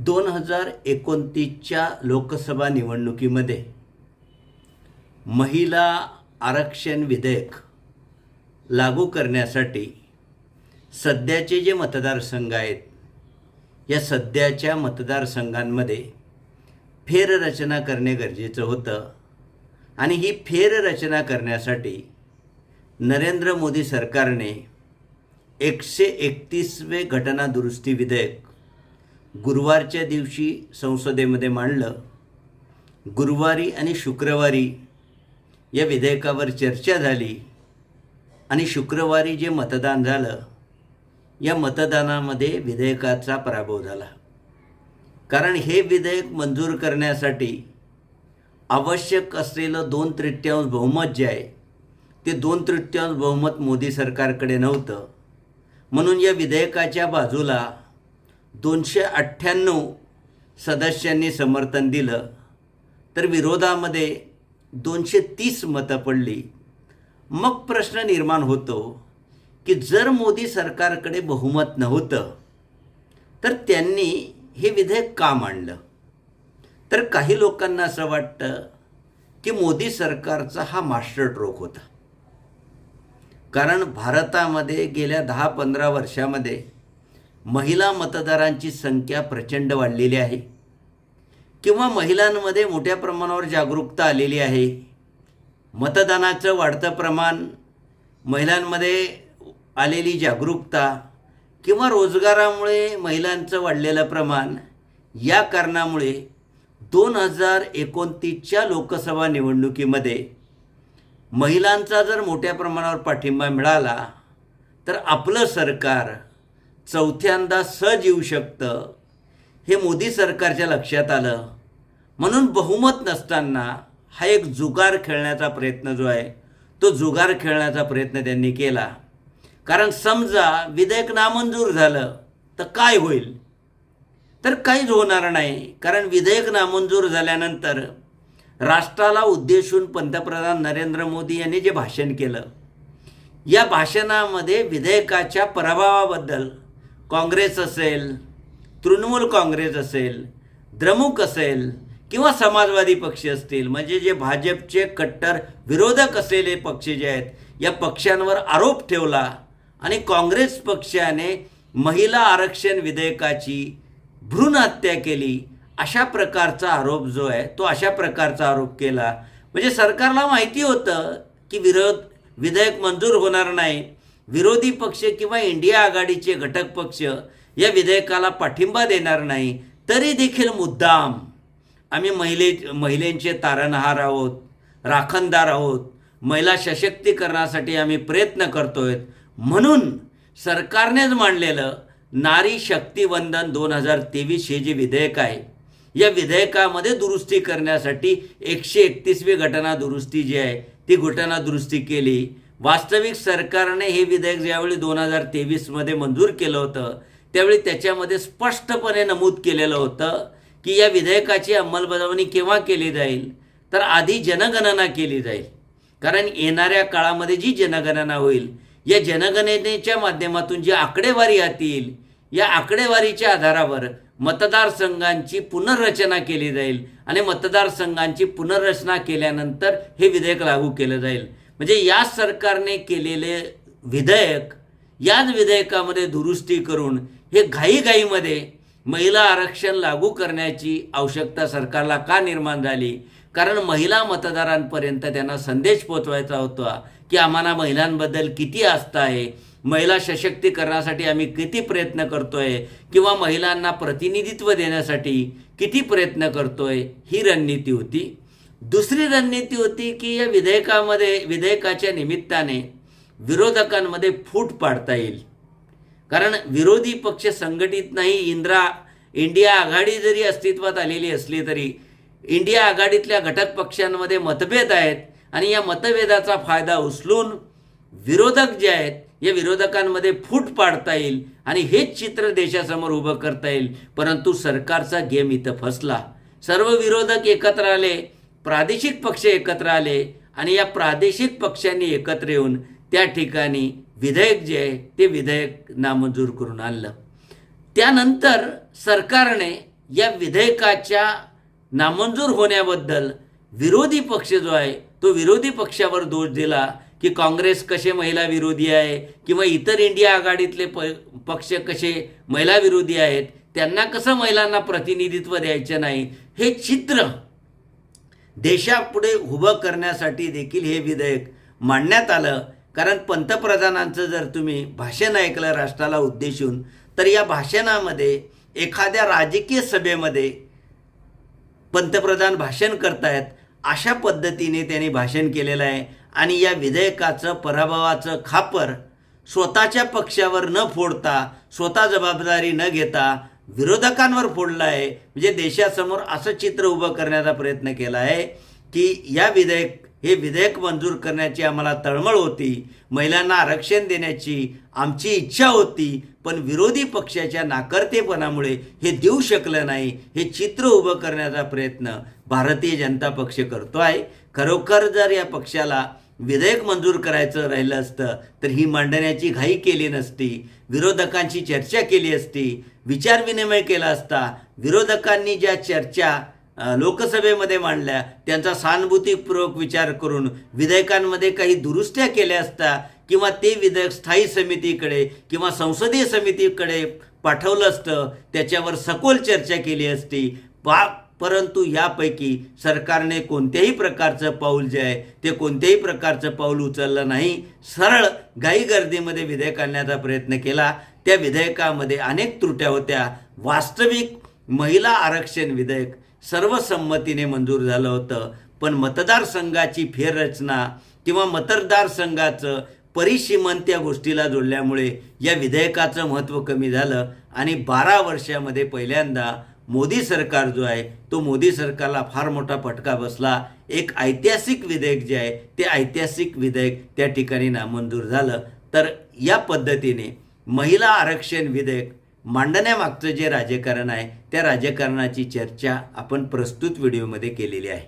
2029च्या लोकसभा निवडणुकीमध्ये महिला आरक्षण विधेयक लागू करण्यासाठी सध्याचे जे मतदारसंघ आहेत, या सध्याच्या मतदारसंघांमध्ये फेररचना करणे गरजेचं होतं. आणि ही फेररचना करण्यासाठी नरेंद्र मोदी सरकारने 131वे घटना दुरुस्ती विधेयक गुरुवारच्या दिवशी संसदेमध्ये मांडलं. गुरुवारी आणि शुक्रवारी या विधेयकावर चर्चा झाली आणि शुक्रवारी जे मतदान झालं, या मतदानामध्ये विधेयकाचा पराभव झाला. कारण हे विधेयक मंजूर करण्यासाठी आवश्यक असलेलं 2/3 बहुमत जे आहे, ते 2/3 बहुमत मोदी सरकारकडे नव्हतं. म्हणून या विधेयकाच्या बाजूला 298 सदस्यांनी समर्थन दिलं, तर विरोधामध्ये 230 मतं पडली. मग प्रश्न निर्माण होतो की जर मोदी सरकारकडे बहुमत नव्हतं तर त्यांनी हे विधेयक का मांडलं? तर काही लोकांना असं वाटतं की मोदी सरकारचा हा मास्टर स्ट्रोक होता. कारण भारतामध्ये गेल्या 10-15 वर्षामध्ये महिला मतदारांची संख्या प्रचंड वाढलेली आहे, किंवा महिलांमध्ये मोठ्या प्रमाणावर जागरूकता आलेली आहे. मतदानाचं वाढतं प्रमाण, महिलांमध्ये आलेली जागरूकता, किंवा रोजगारामुळे महिलांचं वाढलेलं प्रमाण, या कारणामुळे 2029च्या लोकसभा निवडणुकीमध्ये महिलांचा जर मोठ्या प्रमाणावर पाठिंबा मिळाला तर आपलं सरकार चौथ्यांदा सहज येऊ शकतं, हे मोदी सरकारच्या लक्षात आलं. म्हणून बहुमत नसताना हा एक जुगार खेळण्याचा प्रयत्न जो आहे, तो जुगार खेळण्याचा प्रयत्न त्यांनी केला. कारण समजा विधेयक नामंजूर झालं तर काय होईल? तर काहीच होणार नाही. कारण विधेयक नामंजूर झाल्यानंतर राष्ट्राला उद्देशून पंतप्रधान नरेंद्र मोदी यांनी जे भाषण केलं, या भाषणामध्ये विधेयकाच्या पराभवाबद्दल काँग्रेस असेल, तृणमूल काँग्रेस असेल, द्रमुक असेल, किंवा समाजवादी पक्ष असतील, म्हणजे जे भाजपचे कट्टर विरोधक असलेले पक्ष जे आहेत, या पक्षांवर आरोप ठेवला. आणि काँग्रेस पक्षाने महिला आरक्षण विधेयकाची भ्रूण हत्या केली, अशा प्रकारचा आरोप जो आहे, तो अशा प्रकारचा आरोप केला. म्हणजे सरकारला माहिती होतं की विधेयक मंजूर होणार नाही. विरोधी पक्ष किंवा इंडिया आघाडीचे घटक पक्ष या विधेयकाला पाठिंबा देणार नाही. तरी देखील मुद्दाम आम्ही महिलांचे तारणहार आहोत, राखणदार आहोत, महिला सशक्तीकरणासाठी आम्ही प्रयत्न करतोय, म्हणून सरकारनेच मांडलेलं नारी शक्ती वंदन 2023 हे जे विधेयक आहे, या विधेयकामध्ये दुरुस्ती करण्यासाठी 131वी घटना दुरुस्ती जी आहे, ती घटना दुरुस्ती केली. वास्तविक सरकारने हे विधेयक ज्यावेळी 2023मध्ये मंजूर केलं होतं, त्यावेळी त्याच्यामध्ये स्पष्टपणे नमूद केलेलं होतं की या विधेयकाची अंमलबजावणी केव्हा केली जाईल? तर आधी जनगणना केली जाईल. कारण येणाऱ्या काळामध्ये जी जनगणना होईल, या जनगणनेच्या माध्यमातून जी आकडेवारी हाती येईल, या आकडेवारीच्या आधारावर मतदारसंघांची पुनर्रचना केली जाईल. आणि मतदारसंघांची पुनर्रचना केल्यानंतर हे विधेयक लागू केलं जाईल. म्हणजे या सरकारने केलेले विधेयक, याच विधेयकामध्ये दुरुस्ती करून हे घाईघाईमध्ये महिला आरक्षण लागू करण्याची आवश्यकता सरकारला का निर्माण झाली? कारण महिला मतदारांपर्यंत त्यांना संदेश पोचवायचा होता की आम्हाला महिलांबद्दल किती आस्था आहे, महिला सशक्तीकरणासाठी आम्ही किती प्रयत्न करतोय, किंवा महिलांना प्रतिनिधित्व देण्यासाठी किती प्रयत्न करतोय, ही रणनीती होती. दुसरी रणनीती होती की या विधेयकाच्या निमित्ताने विरोधकांमध्ये फूट पाडता येईल. कारण विरोधी पक्ष संघटित नाही. इंडिया आघाडी जरी अस्तित्वात आलेली असली तरी इंडिया आघाडीतल्या घटक पक्षांमध्ये मतभेद आहेत, आणि या मतभेदाचा फायदा उचलून विरोधक जे आहेत, या विरोधकांमध्ये फूट पाडता येईल आणि हेच चित्र देशासमोर उभं करता येईल. परंतु सरकारचा गेम इथं फसला. सर्व विरोधक एकत्र आले, प्रादेशिक पक्ष एकत्र आले, आणि या प्रादेशिक पक्षांनी एकत्र येऊन त्या ठिकाणी विधेयक जे आहे ते विधेयक नामंजूर करून आणलं. त्यानंतर सरकारने या विधेयकाच्या नामंजूर होण्याबद्दल विरोधी पक्ष जो आहे तो विरोधी पक्षावर दोष दिला की काँग्रेस कसे महिला विरोधी आहे किंवा इतर इंडिया आघाडीतले पक्ष कसे महिला विरोधी आहेत, त्यांना कसं महिलांना प्रतिनिधित्व द्यायचं नाही, हे चित्र देशापुढे उभं करण्यासाठी देखील हे विधेयक मांडण्यात आलं. कारण पंतप्रधानांचं जर तुम्ही भाषण ऐकलं राष्ट्राला उद्देशून, तर या भाषणामध्ये एखाद्या राजकीय सभेमध्ये पंतप्रधान भाषण करतायत अशा पद्धतीने त्यांनी भाषण केलेलं आहे. आणि या विधेयकाचं पराभवाचं खापर स्वतःच्या पक्षावर न फोडता, स्वतः जबाबदारी न घेता विरोधकांवर फोडलं आहे. म्हणजे देशासमोर असं चित्र उभं करण्याचा प्रयत्न केला आहे की हे विधेयक मंजूर करण्याची आम्हाला तळमळ होती, महिलांना आरक्षण देण्याची आमची इच्छा होती, पण विरोधी पक्षाच्या नाकर्तेपणामुळे हे देऊ शकलं नाही. हे चित्र उभं करण्याचा प्रयत्न भारतीय जनता पक्ष करतो आहे. खरोखर जर या पक्षाला विधेयक मंजूर करायचं राहिलं असतं तर ही मांडण्याची घाई केली नसती, विरोधकांची चर्चा केली असती, विचारविनिमय केला असता. विरोधकांनी ज्या चर्चा लोकसभेमध्ये मांडल्या त्यांचा सहानुभूतीपूर्वक विचार करून विधेयकांमध्ये काही दुरुस्त्या केल्या असता किंवा ते विधेयक स्थायी समितीकडे किंवा संसदीय समितीकडे पाठवलं असतं, त्याच्यावर सखोल चर्चा केली असती. परंतु यापैकी सरकारने कोणत्याही प्रकारचं पाऊल जे आहे ते कोणत्याही प्रकारचं पाऊल उचललं नाही. सरळ घाईगर्दीमध्ये विधेयक आणण्याचा प्रयत्न केला. त्या विधेयकामध्ये अनेक त्रुट्या होत्या. वास्तविक महिला आरक्षण विधेयक सर्वसंमतीने मंजूर झालं होतं, पण मतदारसंघाची फेररचना किंवा मतदारसंघाचं परिसीमन त्या गोष्टीला जोडल्यामुळे या विधेयकाचं महत्त्व कमी झालं. आणि 12 वर्षामध्ये पहिल्यांदा मोदी सरकार जो आहे तो मोदी सरकारला फार मोठा फटका बसला. एक ऐतिहासिक विधेयक जे आहे ते ऐतिहासिक विधेयक त्या ठिकाणी नामंजूर झालं. तर या पद्धतीने महिला आरक्षण विधेयक मांडण्यामागचं जे राजकारण आहे त्या राजकारणाची चर्चा आपण प्रस्तुत व्हिडिओमध्ये केलेली आहे.